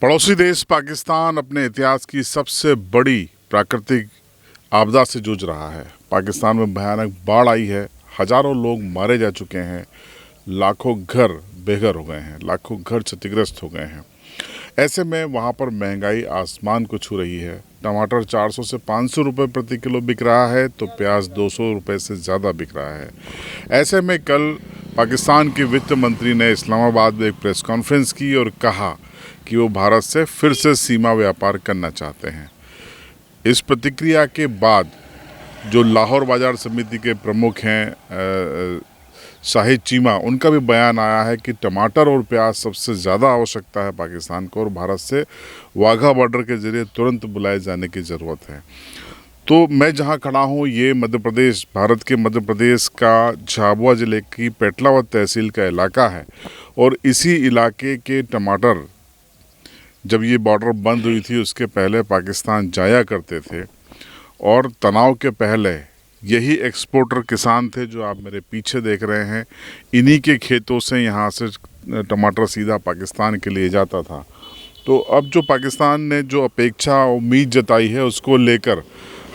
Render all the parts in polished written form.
पड़ोसी देश पाकिस्तान अपने इतिहास की सबसे बड़ी प्राकृतिक आपदा से जूझ रहा है। पाकिस्तान में भयानक बाढ़ आई है, हजारों लोग मारे जा चुके हैं, लाखों घर बेघर हो गए हैं, लाखों घर क्षतिग्रस्त हो गए हैं। ऐसे में वहाँ पर महंगाई आसमान को छू रही है। टमाटर 400 से 500 रुपये प्रति किलो बिक रहा है तो प्याज 200 रुपये से ज़्यादा बिक रहा है। ऐसे में कल पाकिस्तान के वित्त मंत्री ने इस्लामाबाद में एक प्रेस कॉन्फ्रेंस की और कहा कि वो भारत से फिर से सीमा व्यापार करना चाहते हैं। इस प्रतिक्रिया के बाद जो लाहौर बाजार समिति के प्रमुख हैं शाहिद चीमा, उनका भी बयान आया है कि टमाटर और प्याज सबसे ज़्यादा आवश्यकता है पाकिस्तान को और भारत से वाघा बॉर्डर के ज़रिए तुरंत बुलाए जाने की ज़रूरत है। तो मैं जहां खड़ा हूं ये मध्य प्रदेश, भारत के मध्य प्रदेश का झाबुआ ज़िले की पेटलावद तहसील का इलाका है और इसी इलाके के टमाटर जब ये बॉर्डर बंद हुई थी उसके पहले पाकिस्तान जाया करते थे और तनाव के पहले यही एक्सपोर्टर किसान थे जो आप मेरे पीछे देख रहे हैं। इन्हीं के खेतों से यहाँ से टमाटर सीधा पाकिस्तान के लिए जाता था। तो अब जो पाकिस्तान ने जो अपेक्षा उम्मीद जताई है उसको लेकर,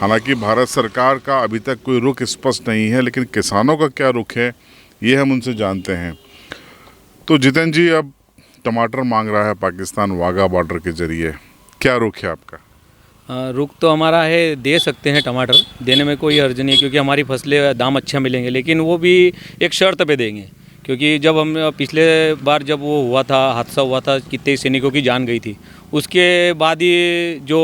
हालांकि भारत सरकार का अभी तक कोई रुख स्पष्ट नहीं है, लेकिन किसानों का क्या रुख है ये हम उनसे जानते हैं। तो जितेंद्र जी, अब टमाटर मांग रहा है पाकिस्तान वाघा बॉर्डर के ज़रिए, क्या रुख है आपका? रुख तो हमारा है, दे सकते हैं टमाटर, देने में कोई हर्ज नहीं है क्योंकि हमारी फसलें दाम अच्छा मिलेंगे, लेकिन वो भी एक शर्त पे देंगे। क्योंकि जब हम पिछले बार जब वो हुआ था, हादसा हुआ था, कितने सैनिकों की जान गई थी, उसके बाद ही जो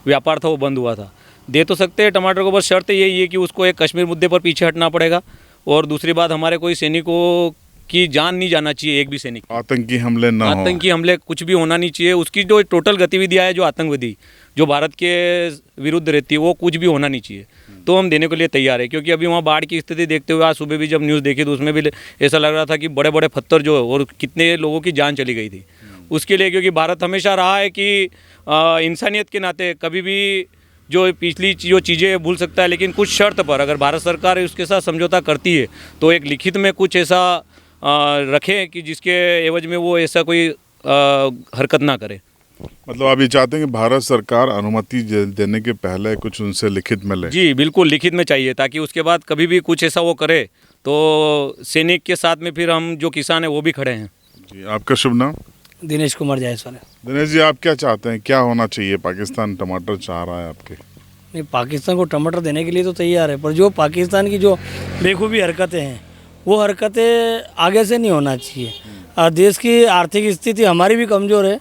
व्यापार था वो बंद हुआ था। दे तो सकते हैं टमाटर को, बस शर्त यही है कि उसको एक कश्मीर मुद्दे पर पीछे हटना पड़ेगा और दूसरी बात हमारे कोई सैनिकों की जान नहीं जाना चाहिए, एक भी सैनिक। आतंकी हमले ना हो, आतंकी हमले कुछ भी होना नहीं चाहिए। उसकी जो टोटल गतिविधियाँ है जो आतंकवादी जो भारत के विरुद्ध रहती है वो कुछ भी होना नहीं चाहिए। तो हम देने के लिए तैयार है क्योंकि अभी वहाँ बाढ़ की स्थिति देखते हुए आज सुबह भी जब न्यूज़ देखी तो उसमें भी ऐसा लग रहा था कि बड़े बड़े पत्थर जो है और कितने लोगों की जान चली गई थी उसके लिए। क्योंकि भारत हमेशा रहा है कि इंसानियत के नाते कभी भी जो पिछली जो चीज़ें भूल सकता है, लेकिन कुछ शर्त पर अगर भारत सरकार उसके साथ समझौता करती है तो एक लिखित में कुछ ऐसा रखें कि जिसके एवज में वो ऐसा कोई हरकत ना करे। मतलब आप ये चाहते हैं कि भारत सरकार अनुमति देने के पहले कुछ उनसे लिखित में ले? जी बिल्कुल, लिखित में चाहिए ताकि उसके बाद कभी भी कुछ ऐसा वो करे तो सैनिक के साथ में फिर हम जो किसान हैं वो भी खड़े हैं। जी, आपका शुभ नाम? दिनेश कुमार जायसवाल। दिनेश जी, आप क्या चाहते हैं, क्या होना चाहिए? पाकिस्तान टमाटर चाह रहा है आपके? नहीं, पाकिस्तान को टमाटर देने के लिए तो तैयार है, पर जो पाकिस्तान की जो बेखूबी हरकतें हैं वो हरकतें आगे से नहीं होना चाहिए। देश की आर्थिक स्थिति हमारी भी कमज़ोर है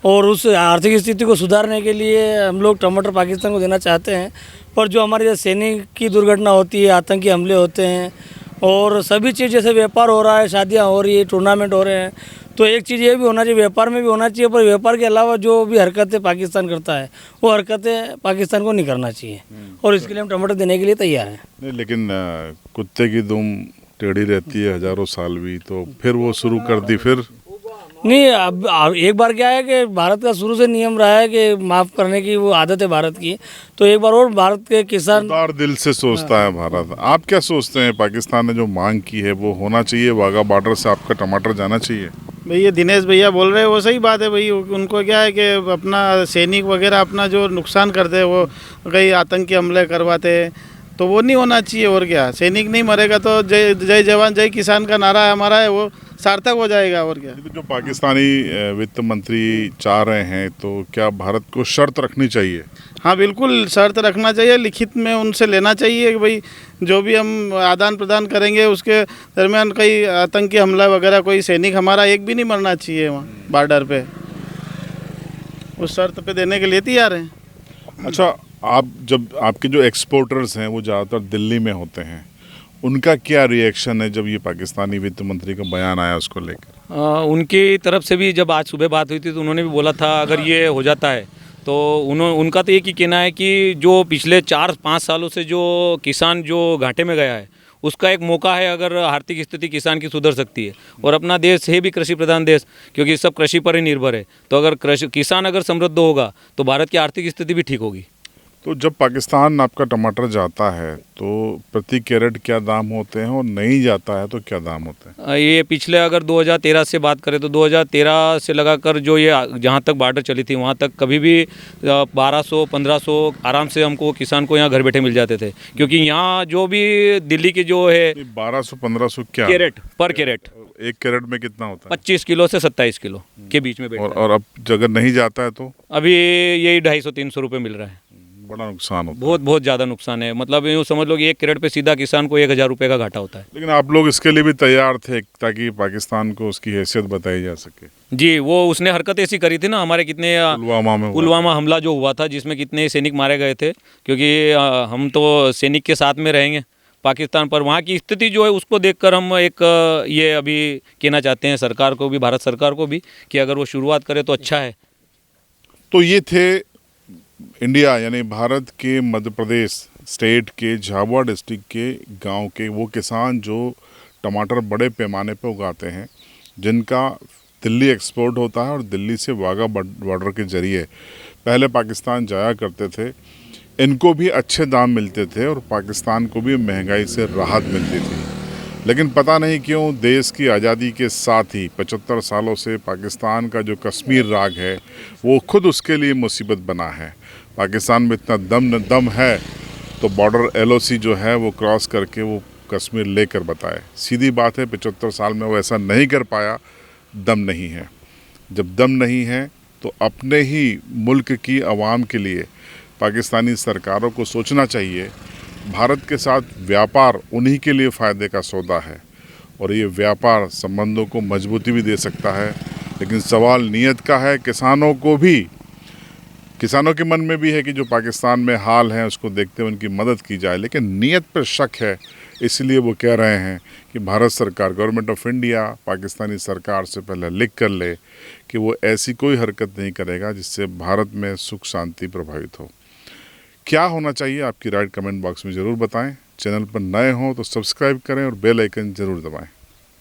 और उस आर्थिक स्थिति को सुधारने के लिए हम लोग टमाटर पाकिस्तान को देना चाहते हैं। पर जो हमारे सैनिक की दुर्घटना होती है, आतंकी हमले होते हैं और सभी चीज़ जैसे व्यापार हो रहा है, शादियां हो रही है, टूर्नामेंट हो रहे हैं, तो एक चीज़ ये भी होना चाहिए, व्यापार में भी होना चाहिए, पर व्यापार के अलावा जो भी हरकतें पाकिस्तान करता है वो हरकतें पाकिस्तान को नहीं करना चाहिए और इसके लिए हम टमाटर देने के लिए तैयार हैं। नहीं, लेकिन कुत्ते की दुम टेढ़ी रहती है हजारों साल भी, तो फिर वो शुरू कर दी फिर? नहीं, अब एक बार क्या है कि भारत का शुरू से नियम रहा है कि माफ़ करने की वो आदत है भारत की, तो एक बार और भारत के किसान उदार दिल से सोचता है भारत। आप क्या सोचते हैं, पाकिस्तान ने जो मांग की है वो होना चाहिए? वाघा बॉर्डर से आपका टमाटर जाना चाहिए? भैया दिनेश भैया बोल रहे हैं वो सही बात है भाई। उनको क्या है कि अपना सैनिक वगैरह अपना जो नुकसान करते हैं, वो कई आतंकी हमले करवाते हैं, तो वो नहीं होना चाहिए। और क्या, सैनिक नहीं मरेगा तो जय जय जवान जय किसान का नारा हमारा है वो सार्थक हो जाएगा। और क्या, जो पाकिस्तानी वित्त मंत्री चाह रहे हैं तो क्या भारत को शर्त रखनी चाहिए? हाँ बिल्कुल, शर्त रखना चाहिए, लिखित में उनसे लेना चाहिए कि भाई जो भी हम आदान प्रदान करेंगे उसके दरमियान कई आतंकी हमला वगैरह कोई सैनिक हमारा एक भी नहीं मरना चाहिए वहाँ बॉर्डर पे। उस शर्त पे देने के लिए तैयार हैं। अच्छा, आप जब आपके जो एक्सपोर्टर्स हैं वो ज़्यादातर दिल्ली में होते हैं, उनका क्या रिएक्शन है जब ये पाकिस्तानी वित्त मंत्री का बयान आया उसको लेकर? उनकी तरफ से भी जब आज सुबह बात हुई थी तो उन्होंने भी बोला था अगर ये हो जाता है तो उनका तो एक ही कहना है कि जो पिछले 4-5 सालों से जो किसान जो घाटे में गया है उसका एक मौका है, अगर आर्थिक स्थिति किसान की सुधर सकती है। और अपना देश है भी कृषि प्रधान देश, क्योंकि सब कृषि पर ही निर्भर है, तो अगर किसान अगर समृद्ध होगा तो भारत की आर्थिक स्थिति भी ठीक होगी। तो जब पाकिस्तान आपका टमाटर जाता है तो प्रति कैरेट क्या दाम होते हैं, और नहीं जाता है तो क्या दाम होते हैं? ये पिछले अगर 2013 से बात करें तो 2013 से लगाकर जो ये जहाँ तक बॉर्डर चली थी वहाँ तक कभी भी 1200-1500 आराम से हमको किसान को यहाँ घर बैठे मिल जाते थे, क्योंकि यहाँ जो भी दिल्ली की जो है 1200-1500 क्या कैरेट पर कैरेट एक कैरेट में कितना होता है? 25 किलो से 27 किलो के बीच में बैठता है। और अब अगर नहीं जाता है तो अभी यही 250-300 रुपये मिल रहा है। बड़ा नुकसान होता है। बहुत बहुत ज़्यादा नुकसान है, मतलब यूँ समझ लो कि एक कैरेट पे सीधा किसान को 1000 रुपये का घाटा होता है। लेकिन आप लोग इसके लिए भी तैयार थे ताकि पाकिस्तान को उसकी हैसियत बताई जा सके। जी, वो उसने हरकत ऐसी करी थी ना, हमारे कितने पुलवामा में हुआ। पुलवामा हमला जो हुआ था जिसमें कितने सैनिक मारे गए थे, क्योंकि हम तो सैनिक के साथ में रहेंगे पाकिस्तान पर। वहाँ की स्थिति जो है उसको देखकर हम एक ये अभी कहना चाहते हैं सरकार को भी, भारत सरकार को भी, कि अगर वो शुरुआत करे तो अच्छा है। तो ये थे इंडिया यानी भारत के मध्य प्रदेश स्टेट के झाबुआ डिस्ट्रिक्ट के गांव के वो किसान जो टमाटर बड़े पैमाने पर उगाते हैं, जिनका दिल्ली एक्सपोर्ट होता है और दिल्ली से वाघा बॉर्डर के ज़रिए पहले पाकिस्तान जाया करते थे। इनको भी अच्छे दाम मिलते थे और पाकिस्तान को भी महंगाई से राहत मिलती थी। लेकिन पता नहीं क्यों देश की आज़ादी के साथ ही 75 सालों से पाकिस्तान का जो कश्मीर राग है वो खुद उसके लिए मुसीबत बना है। पाकिस्तान में इतना दम है तो बॉर्डर LOC जो है वो क्रॉस करके वो कश्मीर लेकर बताए। सीधी बात है, 75 साल में वो ऐसा नहीं कर पाया, दम नहीं है। जब दम नहीं है तो अपने ही मुल्क की आवाम के लिए पाकिस्तानी सरकारों को सोचना चाहिए। भारत के साथ व्यापार उन्हीं के लिए फ़ायदे का सौदा है और ये व्यापार संबंधों को मजबूती भी दे सकता है। लेकिन सवाल नीयत का है। किसानों के मन में भी है कि जो पाकिस्तान में हाल है उसको देखते हुए उनकी मदद की जाए, लेकिन नीयत पर शक है। इसलिए वो कह रहे हैं कि भारत सरकार, गवर्नमेंट ऑफ इंडिया पाकिस्तानी सरकार से पहले लिख कर ले कि वो ऐसी कोई हरकत नहीं करेगा जिससे भारत में सुख शांति प्रभावित हो। क्या होना चाहिए आपकी राय कमेंट बॉक्स में ज़रूर बताएं। चैनल पर नए हों तो सब्सक्राइब करें और बेल आइकन ज़रूर दबाएं।